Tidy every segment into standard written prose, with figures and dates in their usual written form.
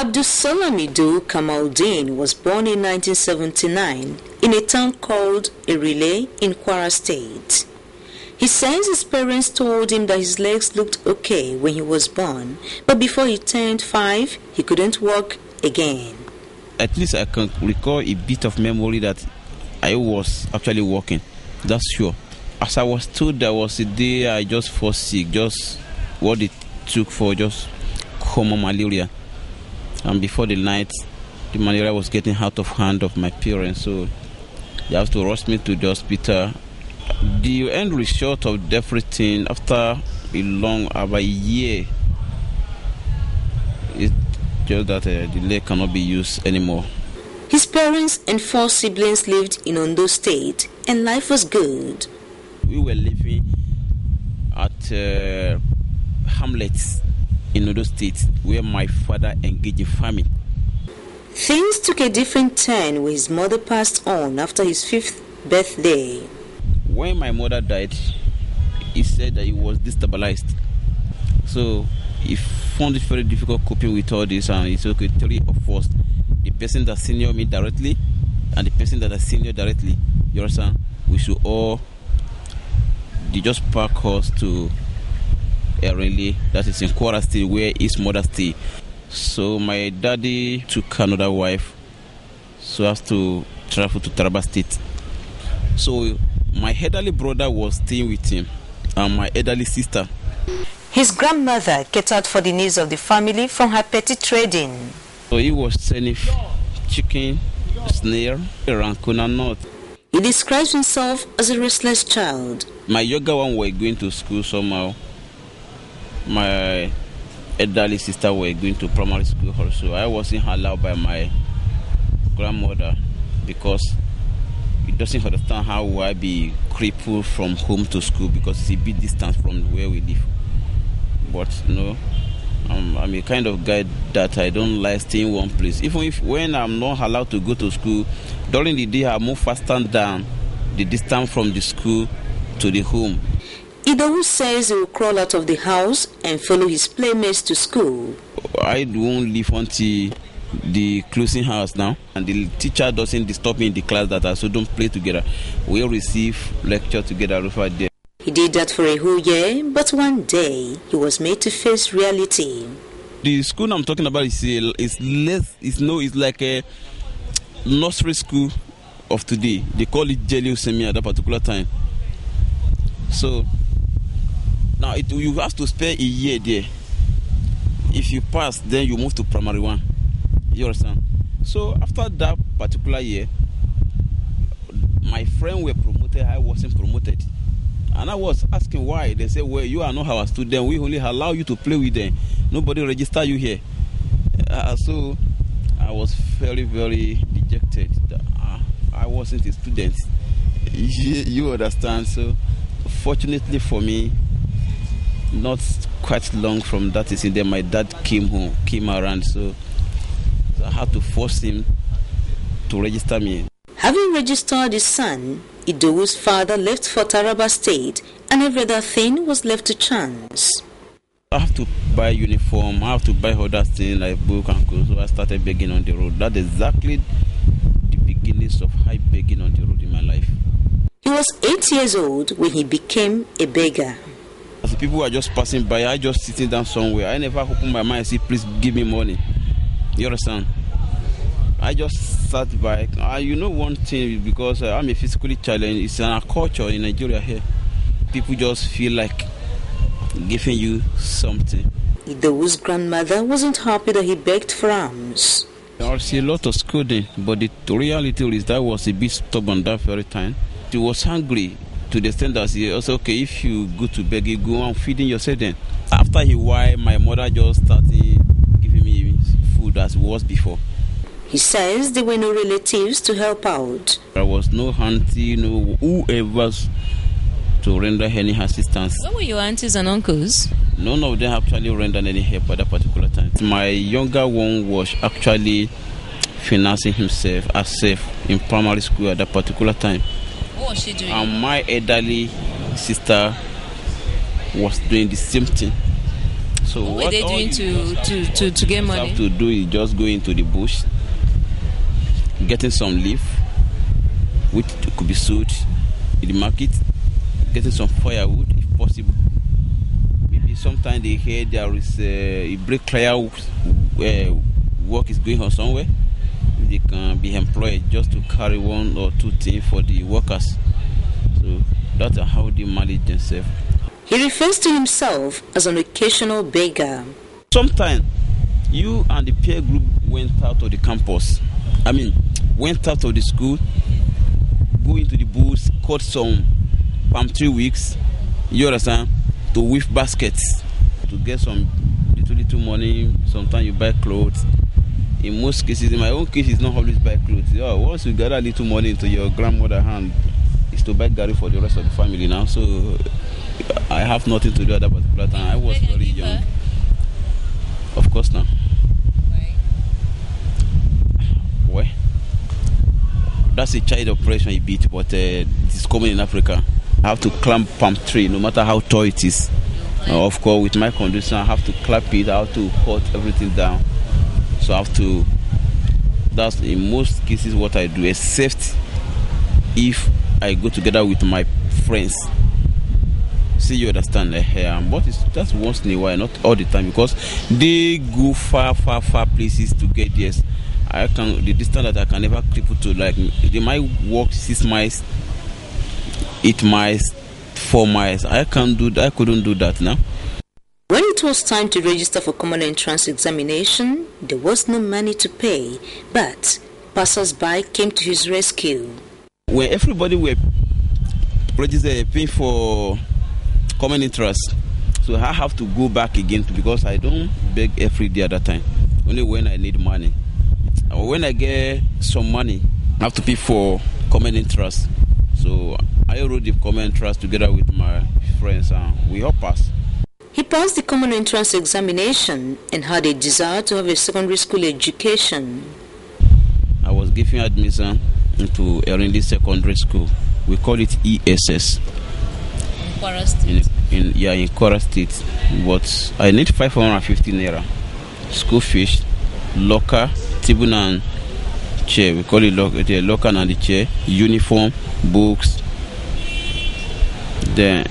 Abdulsalamidu Kamaldeen was born in 1979 in a town called Erile in Kwara State. He says his parents told him that his legs looked okay when he was born, but before he turned 5, he couldn't walk again. At least I can recall a bit of memory that I was actually walking. That's sure. As I was told, there was a day I just fell sick, just what it took for just common malaria. And before the night, the malaria was getting out of hand of my parents, so they have to rush me to the hospital. The end result of everything, after about a year, is just that the leg cannot be used anymore. His parents and 4 siblings lived in Ondo State, and life was good. We were living at hamlets in Ondo State, where my father engaged in farming. Things took a different turn when his mother passed on after his 5th birthday. When my mother died, he said that he was destabilized. So he found it very difficult coping with all this, and he said, okay, 3 of us, the person that senior me directly and the person that is senior directly, you understand, we should all, they just pack us to Erile, that is in Kwara State, where his mother stayed. So my daddy took another wife, so I have to travel to Taraba State. So my elderly brother was staying with him, and my elderly sister. His grandmother catered for the needs of the family from her petty trading. So he was selling chicken, snail, around Kona North. He describes himself as a restless child. My younger one were going to school somehow. My elderly sister were going to primary school also. I wasn't allowed by my grandmother because he doesn't understand how will I be crippled from home to school, because it's a big distance from where we live. But no, I'm a kind of guy that I don't like staying in one place. Even if when I'm not allowed to go to school, during the day I move faster than the distance from the school to the home. Idowu says he will crawl out of the house and follow his playmates to school. I won't leave until the closing hours now, and the teacher doesn't disturb me in the class that I so don't play together. We'll receive lecture together over there. He did that for a whole year, but one day he was made to face reality. The school I'm talking about is like a nursery school of today. They call it Jelly Usemi at that particular time. So now you have to spend a year there. If you pass, then you move to primary 1. You understand? So after that particular year, my friends were promoted, I wasn't promoted. And I was asking why. They said, well, you are not our student. We only allow you to play with them. Nobody register you here. So I was very, very dejected. I wasn't a student. You understand? So fortunately for me, not quite long from that incident, my dad came around. So I had to force him to register me. Having registered his son, Idowu's father left for Taraba State, and every other thing was left to chance. I have to buy uniform, I have to buy other things like book and clothes, so I started begging on the road. That's exactly the beginnings of high begging on the road in my life. He was 8 years old when he became a beggar. As the people were just passing by, I just sitting down somewhere. I never opened my mind and said, please give me money. You understand? I just sat by. You know one thing, because I'm a physically challenged, it's in our culture in Nigeria here. People just feel like giving you something. Idowu's grandmother wasn't happy that he begged for alms. I see a lot of scolding, but the reality is that I was a bit stubborn that very time. He was hungry to the extent that he also, okay, if you go to beg, you go on feeding yourself then. After a while, my mother just started giving me food as it was before. He says there were no relatives to help out. There was no auntie, no whoever to render any assistance. What were your aunties and uncles? None of them actually rendered any help at that particular time. My younger one was actually financing himself in primary school at that particular time. What was she doing? And my elderly sister was doing the same thing. So what were they doing to get money? Have to do is just go into the bush, getting some leaf, which could be sold in the market, getting some firewood if possible. Maybe sometimes they hear there is a bricklayer work is going on somewhere. They can be employed just to carry one or two things for the workers. So that's how they manage themselves. He refers to himself as an occasional beggar. Sometimes you and the peer group went out of the campus. Went out of the school, go into the bush, cut some palm tree weeks, you understand, to weave baskets, to get some little money. Sometimes you buy clothes. In most cases, in my own case, it's not always buy clothes. Once you gather little money into your grandmother's hand, it's to buy Gary for the rest of the family now. So I have nothing to do at that particular time. I was very young. Of course now. Why? That's a child operation a bit, but it's common in Africa. I have to climb palm tree, no matter how tall it is. Of course, with my condition, I have to clap it. I have to cut everything down. So I have to. That's in most cases what I do, except if I go together with my friends. See, you understand? But it's just once in a while, not all the time, because they go far places to get this. The distance that I can never cripple to, like they might walk 6 miles, 8 miles, 4 miles. I couldn't do that now. When it was time to register for common entrance examination, there was no money to pay, but passers-by came to his rescue. When everybody were registered paying for common interest, so I have to go back again because I don't beg every day at that time, only when I need money. Or when I get some money, I have to pay for common interest. So I wrote the common interest together with my friends and we all passed. He passed the common entrance examination and had a desire to have a secondary school education. I was given admission into Erindi Secondary School. We call it ESS. In Kwara State? In Kwara State. But I need 550 naira. School fees, locker, table and chair. We call it the locker and the chair. Uniform, books. Then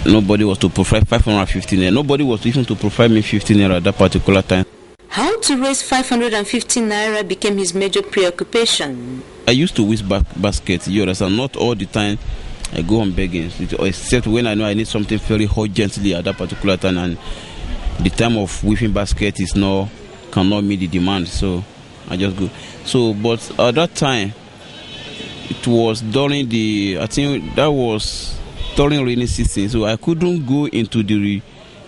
nobody was to provide 550 naira. Nobody was even to provide me 15 naira at that particular time. How to raise 550 naira became his major preoccupation. I used to whisk baskets, you understand, not all the time I go on begging, except when I know I need something very urgently at that particular time, and the time of weaving basket cannot meet the demand, so I just go. So, but at that time, it was during during rainy season, so I couldn't go into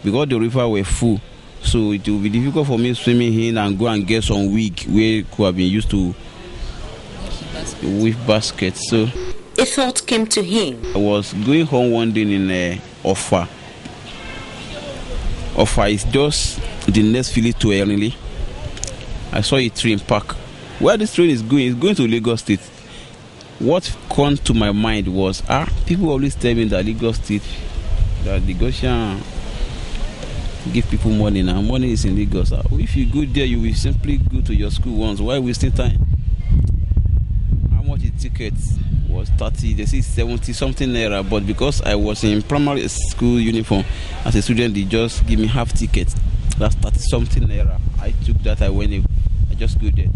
because the river were full. So it will be difficult for me swimming in and go and get some wig where could have been used to weave baskets. So a thought came to him. I was going home one day in Offa. Offa is just the next village to Erinle. I saw a train park. Where this train is going? It's going to Lagos State. What came to my mind was, people always tell me that Lagos State, that Lagosian give people money now. Money is in Lagos. If you go there, you will simply go to your school once. Why wasting time? How much the ticket was 30, they say 70 something naira, but because I was in primary school uniform as a student, they just give me half ticket. That's 30 something naira. I took that, I just go there.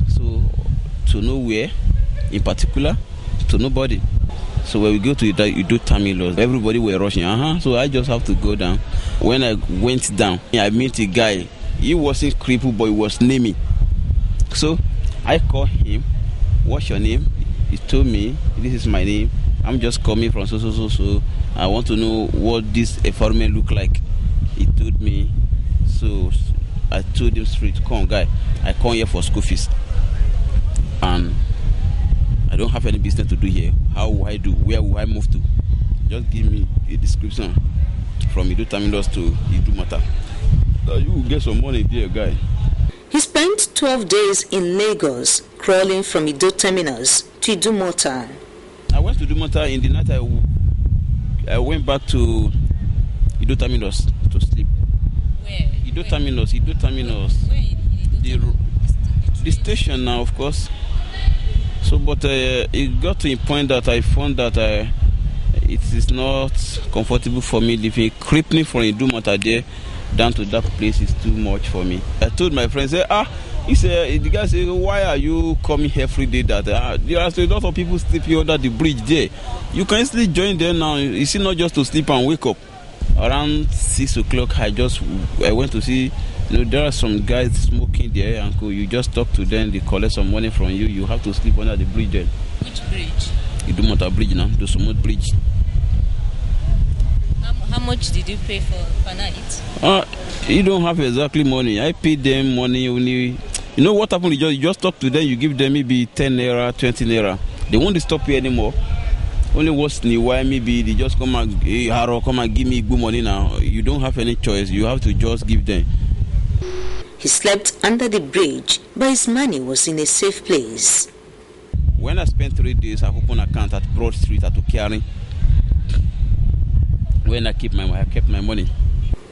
So to nowhere in particular, to nobody. So when we go to you do Tamilos, everybody were rushing. So I just have to go down. When I went down, I met a guy. He wasn't crippled, but he was naming. So I called him. What's your name? He told me, this is my name. I'm just coming from so. I want to know what this environment look like. He told me. So I told him straight, come guy, I come here for school fees. And I don't have any business to do here. How will I do? Where will I move to? Just give me a description from Idu Tamilos to Idu Mata. You will get some money there, guy. He spent 12 days in Lagos, crawling from Idu Terminus to Idu Mata. I went to Idu Mata. In the night, I went back to Idu Terminus to sleep. Ido Terminus. The station now, of course. So, but it got to a point that I found that it is not comfortable for me living. Creeping from Idumota there down to that place is too much for me. I told my friends, the guy said, why are you coming every day? That there are a lot of people sleeping under the bridge there. You can easily join there now. You see, not just to sleep and wake up. Around 6 o'clock, I went to see. There are some guys smoking there, and you just talk to them. They collect some money from you. You have to sleep under the bridge there. Which bridge? Idumota Bridge now, the Sumut Bridge. How much did you pay per night? You don't have exactly money. I paid them money only. You know what happened? You just talk to them. You give them maybe 10 naira, 20 naira. They won't stop you anymore. Only once in a while, maybe they just come and give me good money now. You don't have any choice. You have to just give them. He slept under the bridge, but his money was in a safe place. When I spent 3 days, I opened an account at Broad Street at Okiari. When I kept my money.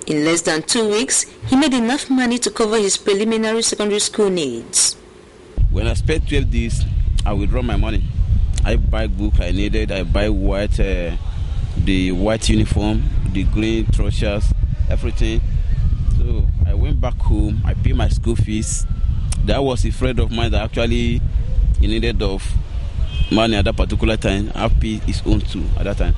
In less than 2 weeks, he made enough money to cover his preliminary secondary school needs. When I spent 12 days, I withdraw my money. I buy book I needed. I buy the white uniform, the green trousers, everything. So I went back home. I paid my school fees. That was a friend of mine that actually he needed of money at that particular time. I paid his own too at that time.